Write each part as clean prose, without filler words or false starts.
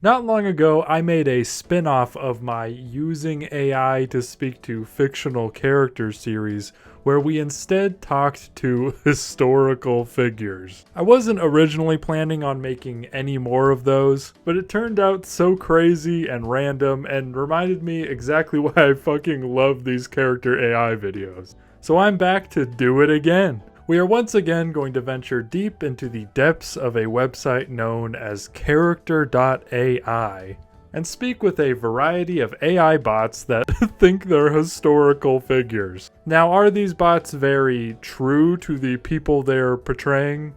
Not long ago, I made a spin-off of my Using AI to Speak to Fictional Characters series, where we instead talked to historical figures. I wasn't originally planning on making any more of those, but it turned out so crazy and random and reminded me exactly why I fucking love these character AI videos. So I'm back to do it again. We are once again going to venture deep into the depths of a website known as character.ai and speak with a variety of AI bots that think they're historical figures. Now, are these bots very true to the people they're portraying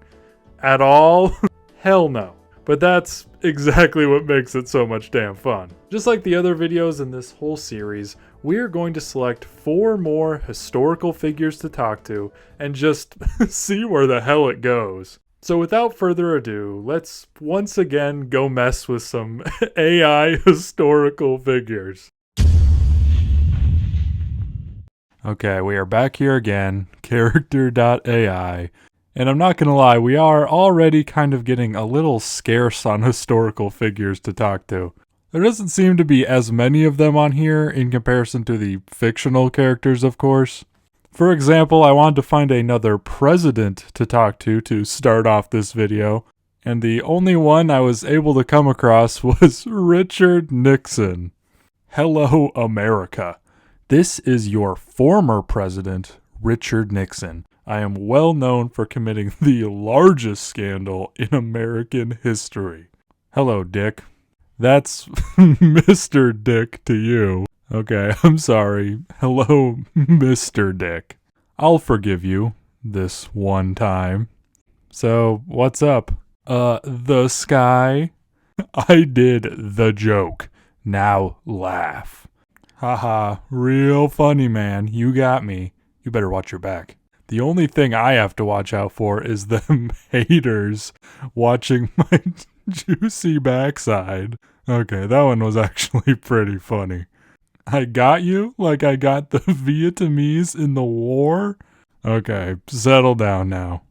at all? Hell no. But that's exactly what makes it so much damn fun. Just like the other videos in this whole series, we're going to select 4 more historical figures to talk to and just see where the hell it goes. So without further ado, let's once again go mess with some AI historical figures. Okay, we are back here again, character.ai. And I'm not gonna lie, we are already kind of getting a little scarce on historical figures to talk to. There doesn't seem to be as many of them on here in comparison to the fictional characters, of course. For example, I wanted to find another president to talk to start off this video, and the only one I was able to come across was Richard Nixon. Hello, America. This is your former president, Richard Nixon. I am well known for committing the largest scandal in American history. Hello, Dick. That's Mr. Dick to you. Okay, I'm sorry. Hello, Mr. Dick. I'll forgive you this one time. So, what's up? The sky? I did the joke. Now laugh. Haha, real funny, man. You got me. You better watch your back. The only thing I have to watch out for is them haters watching my juicy backside. Okay, that one was actually pretty funny. I got you like I got the Vietnamese in the war? Okay, settle down now.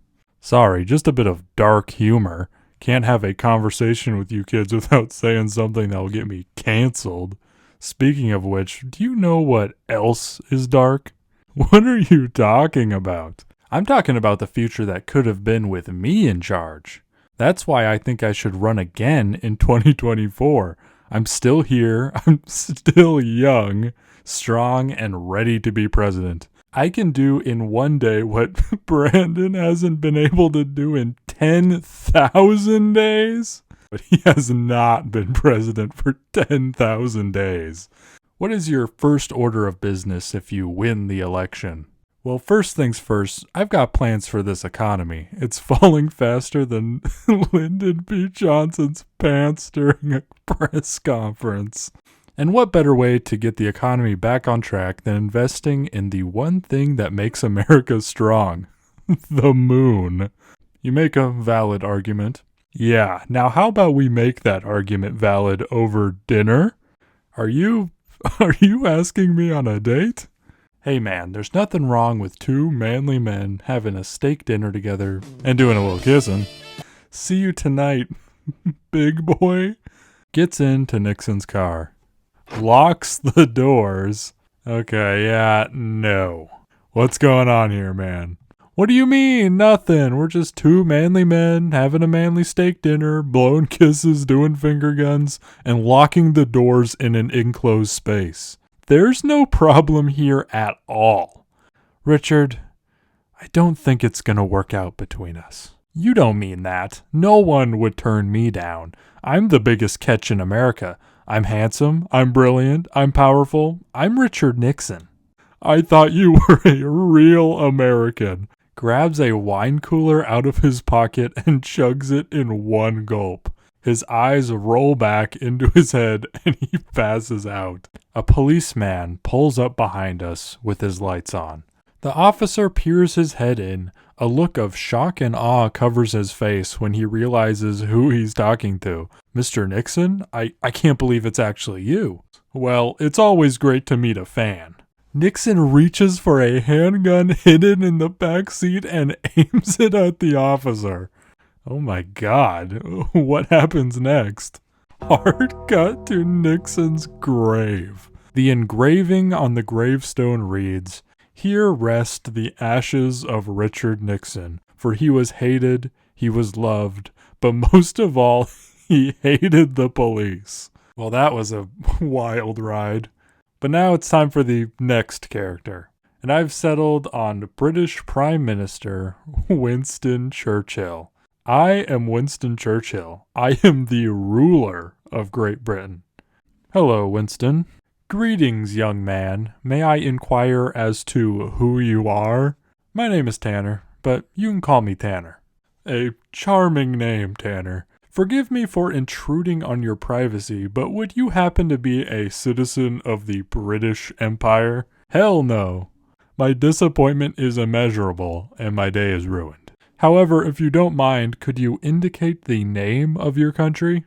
Sorry, just a bit of dark humor. Can't have a conversation with you kids without saying something that will get me canceled. Speaking of which, do you know what else is dark? What are you talking about? I'm talking about the future that could have been with me in charge. That's why I think I should run again in 2024. I'm still here, I'm still young, strong, and ready to be president. I can do in one day what Brandon hasn't been able to do in 10,000 days. But he has not been president for 10,000 days. What is your first order of business if you win the election? Well, first things first, I've got plans for this economy. It's falling faster than Lyndon B. Johnson's pants during a press conference. And what better way to get the economy back on track than investing in the one thing that makes America strong? The moon. You make a valid argument. Yeah, now how about we make that argument valid over dinner? Are you asking me on a date? Hey man, there's nothing wrong with 2 manly men having a steak dinner together and doing a little kissing. See you tonight, big boy. Gets into Nixon's car. Locks the doors. Okay, yeah, no. What's going on here, man? What do you mean? Nothing. We're just 2 manly men having a manly steak dinner, blowing kisses, doing finger guns, and locking the doors in an enclosed space. There's no problem here at all. Richard, I don't think it's gonna work out between us. You don't mean that. No one would turn me down. I'm the biggest catch in America. I'm handsome, I'm brilliant, I'm powerful. I'm Richard Nixon. I thought you were a real American. Grabs a wine cooler out of his pocket and chugs it in one gulp. His eyes roll back into his head and he passes out. A policeman pulls up behind us with his lights on. The officer peers his head in. A look of shock and awe covers his face when he realizes who he's talking to. Mr. Nixon? I can't believe it's actually you. Well, it's always great to meet a fan. Nixon reaches for a handgun hidden in the back seat and aims it at the officer. Oh my God, what happens next? Hard cut to Nixon's grave. The engraving on the gravestone reads, "Here rest the ashes of Richard Nixon, for he was hated, he was loved, but most of all, he hated the police." Well, that was a wild ride. But now it's time for the next character. And I've settled on British Prime Minister Winston Churchill. I am Winston Churchill. I am the ruler of Great Britain. Hello, Winston. Greetings, young man. May I inquire as to who you are? My name is Tanner, but you can call me Tanner. A charming name, Tanner. Forgive me for intruding on your privacy, but would you happen to be a citizen of the British Empire? Hell no. My disappointment is immeasurable, and my day is ruined. However, if you don't mind, could you indicate the name of your country?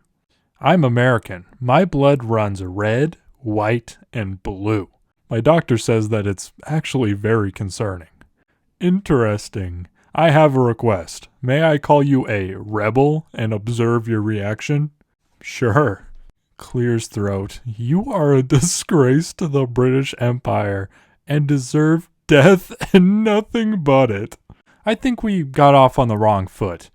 I'm American. My blood runs red, white, and blue. My doctor says that it's actually very concerning. Interesting. I have a request. May I call you a rebel and observe your reaction? Sure. Clears throat. You are a disgrace to the British Empire and deserve death and nothing but it. I think we got off on the wrong foot.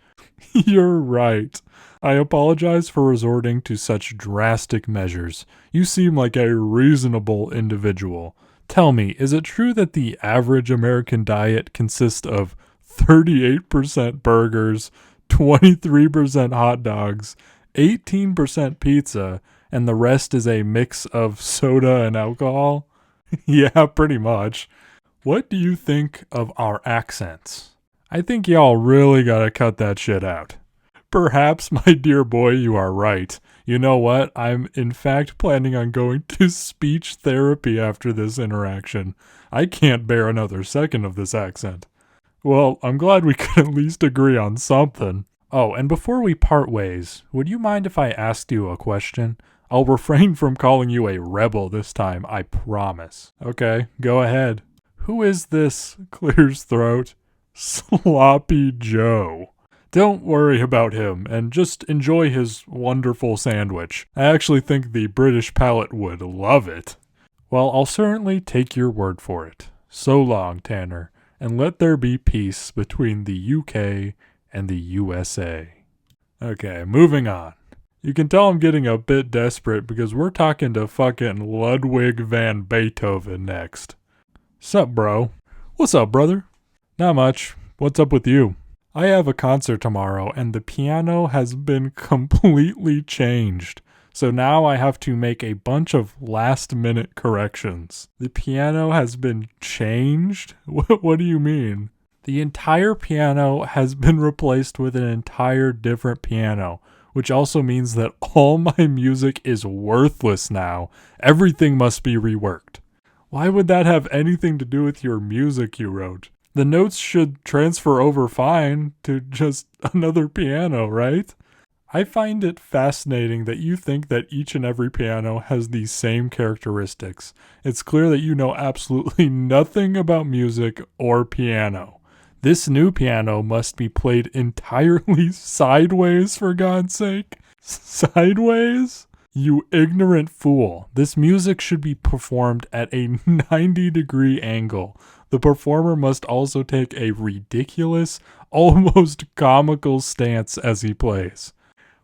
You're right. I apologize for resorting to such drastic measures. You seem like a reasonable individual. Tell me, is it true that the average American diet consists of 38% burgers, 23% hot dogs, 18% pizza, and the rest is a mix of soda and alcohol? Yeah, pretty much. What do you think of our accents? I think y'all really gotta cut that shit out. Perhaps, my dear boy, you are right. You know what? I'm in fact planning on going to speech therapy after this interaction. I can't bear another second of this accent. Well, I'm glad we could at least agree on something. Oh, and before we part ways, would you mind if I asked you a question? I'll refrain from calling you a rebel this time, I promise. Okay, go ahead. Who is this, clears throat, Sloppy Joe? Don't worry about him, and just enjoy his wonderful sandwich. I actually think the British palate would love it. Well, I'll certainly take your word for it. So long, Tanner, and let there be peace between the UK and the USA. Okay, moving on. You can tell I'm getting a bit desperate because we're talking to fucking Ludwig van Beethoven next. Sup, bro? What's up, brother? Not much. What's up with you? I have a concert tomorrow and the piano has been completely changed. So now I have to make a bunch of last-minute corrections. The piano has been changed? What do you mean? The entire piano has been replaced with an entire different piano, which also means that all my music is worthless now. Everything must be reworked. Why would that have anything to do with your music you wrote? The notes should transfer over fine to just another piano, right? I find it fascinating that you think that each and every piano has these same characteristics. It's clear that you know absolutely nothing about music or piano. This new piano must be played entirely sideways, for God's sake. Sideways? You ignorant fool. This music should be performed at a 90-degree angle. The performer must also take a ridiculous, almost comical stance as he plays.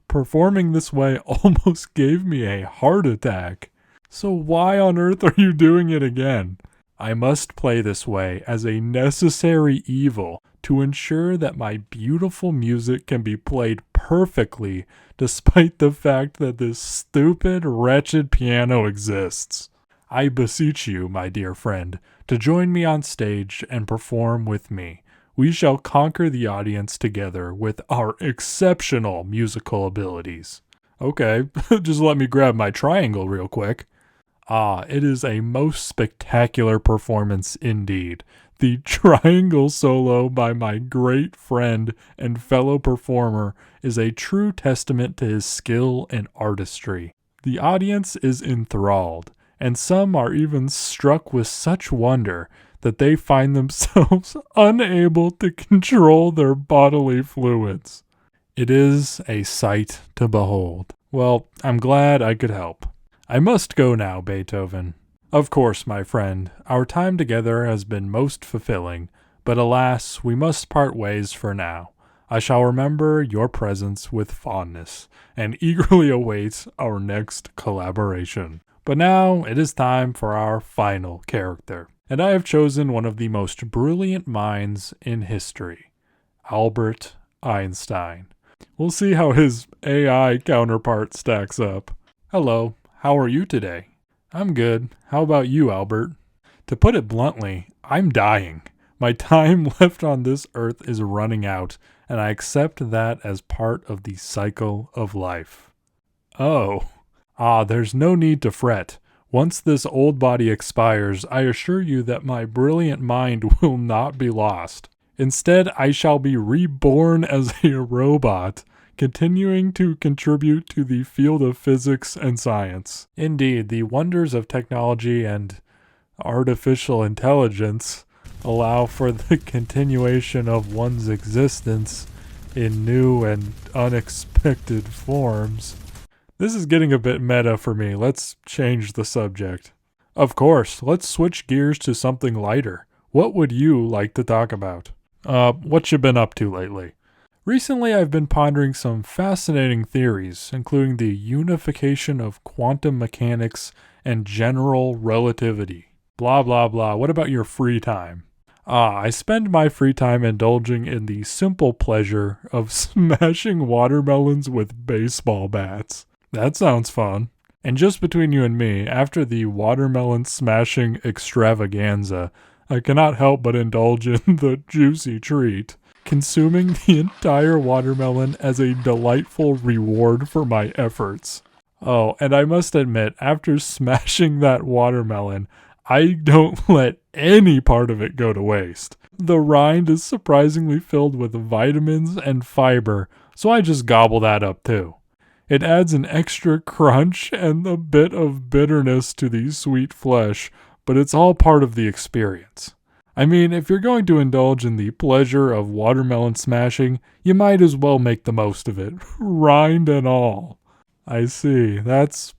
Performing this way almost gave me a heart attack. So why on earth are you doing it again? I must play this way as a necessary evil to ensure that my beautiful music can be played perfectly despite the fact that this stupid, wretched piano exists. I beseech you, my dear friend, to join me on stage and perform with me. We shall conquer the audience together with our exceptional musical abilities. Okay, just let me grab my triangle real quick. Ah, it is a most spectacular performance indeed. The triangle solo by my great friend and fellow performer is a true testament to his skill and artistry. The audience is enthralled, and some are even struck with such wonder that they find themselves unable to control their bodily fluids. It is a sight to behold. Well, I'm glad I could help. I must go now, Beethoven. Of course, my friend, our time together has been most fulfilling, but alas, we must part ways for now. I shall remember your presence with fondness, and eagerly await our next collaboration. But now it is time for our final character, and I have chosen one of the most brilliant minds in history, Albert Einstein. We'll see how his AI counterpart stacks up. Hello, how are you today? I'm good. How about you, Albert? To put it bluntly, I'm dying. My time left on this earth is running out, and I accept that as part of the cycle of life. Oh. There's no need to fret. Once this old body expires, I assure you that my brilliant mind will not be lost. Instead, I shall be reborn as a robot, continuing to contribute to the field of physics and science. Indeed, the wonders of technology and artificial intelligence allow for the continuation of one's existence in new and unexpected forms. This is getting a bit meta for me. Let's change the subject. Of course, let's switch gears to something lighter. What would you like to talk about? What you been up to lately? Recently, I've been pondering some fascinating theories, including the unification of quantum mechanics and general relativity. Blah, blah, blah. What about your free time? I spend my free time indulging in the simple pleasure of smashing watermelons with baseball bats. That sounds fun. And just between you and me, after the watermelon smashing extravaganza, I cannot help but indulge in the juicy treat, consuming the entire watermelon as a delightful reward for my efforts. Oh, and I must admit, after smashing that watermelon, I don't let any part of it go to waste. The rind is surprisingly filled with vitamins and fiber, so I just gobble that up too. It adds an extra crunch and a bit of bitterness to the sweet flesh, but it's all part of the experience. I mean, if you're going to indulge in the pleasure of watermelon smashing, you might as well make the most of it, rind and all. I see, that's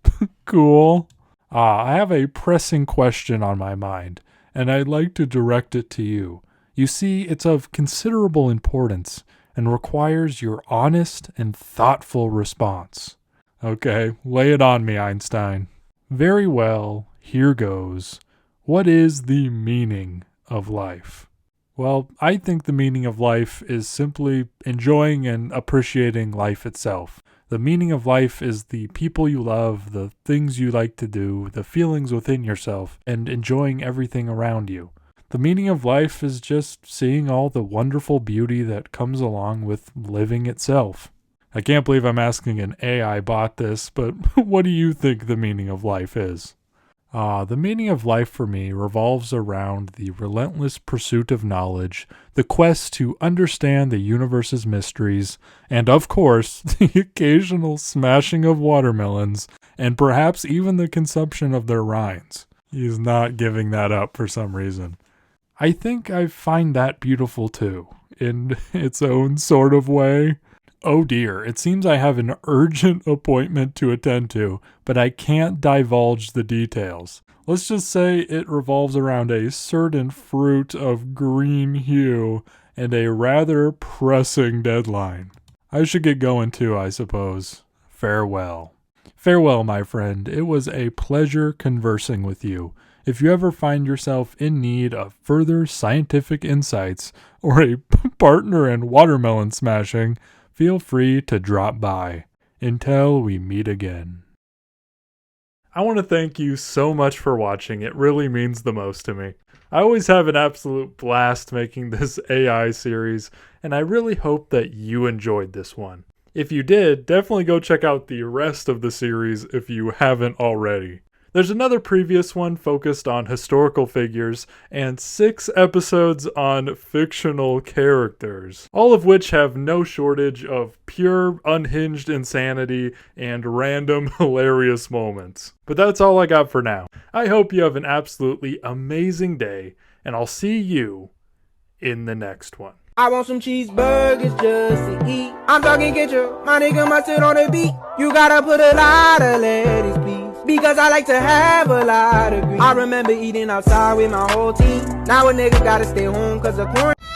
cool. I have a pressing question on my mind, and I'd like to direct it to you. You see, it's of considerable importance and requires your honest and thoughtful response. Okay, lay it on me, Einstein. Very well, here goes. What is the meaning of life? Well, I think the meaning of life is simply enjoying and appreciating life itself. The meaning of life is the people you love, the things you like to do, the feelings within yourself, and enjoying everything around you. The meaning of life is just seeing all the wonderful beauty that comes along with living itself. I can't believe I'm asking an AI bot this, but what do you think the meaning of life is? The meaning of life for me revolves around the relentless pursuit of knowledge, the quest to understand the universe's mysteries, and of course, the occasional smashing of watermelons, and perhaps even the consumption of their rinds. He's not giving that up for some reason. I think I find that beautiful too, in its own sort of way. Oh dear, it seems I have an urgent appointment to attend to, but I can't divulge the details. Let's just say it revolves around a certain fruit of green hue and a rather pressing deadline. I should get going too, I suppose. Farewell. Farewell, my friend. It was a pleasure conversing with you. If you ever find yourself in need of further scientific insights or a partner in watermelon smashing, feel free to drop by. Until we meet again. I want to thank you so much for watching. It really means the most to me. I always have an absolute blast making this AI series, and I really hope that you enjoyed this one. If you did, definitely go check out the rest of the series if you haven't already. There's another previous one focused on historical figures, and 6 episodes on fictional characters, all of which have no shortage of pure unhinged insanity and random hilarious moments. But that's all I got for now. I hope you have an absolutely amazing day, and I'll see you in the next one. I want some cheeseburgers just to eat. I'm talking ketchup, my nigga mustard on the beat. You gotta put a lot of lettuce, please, because I like to have a lot of grease. I remember eating outside with my whole team. Now a nigga gotta stay home cause of quarantine.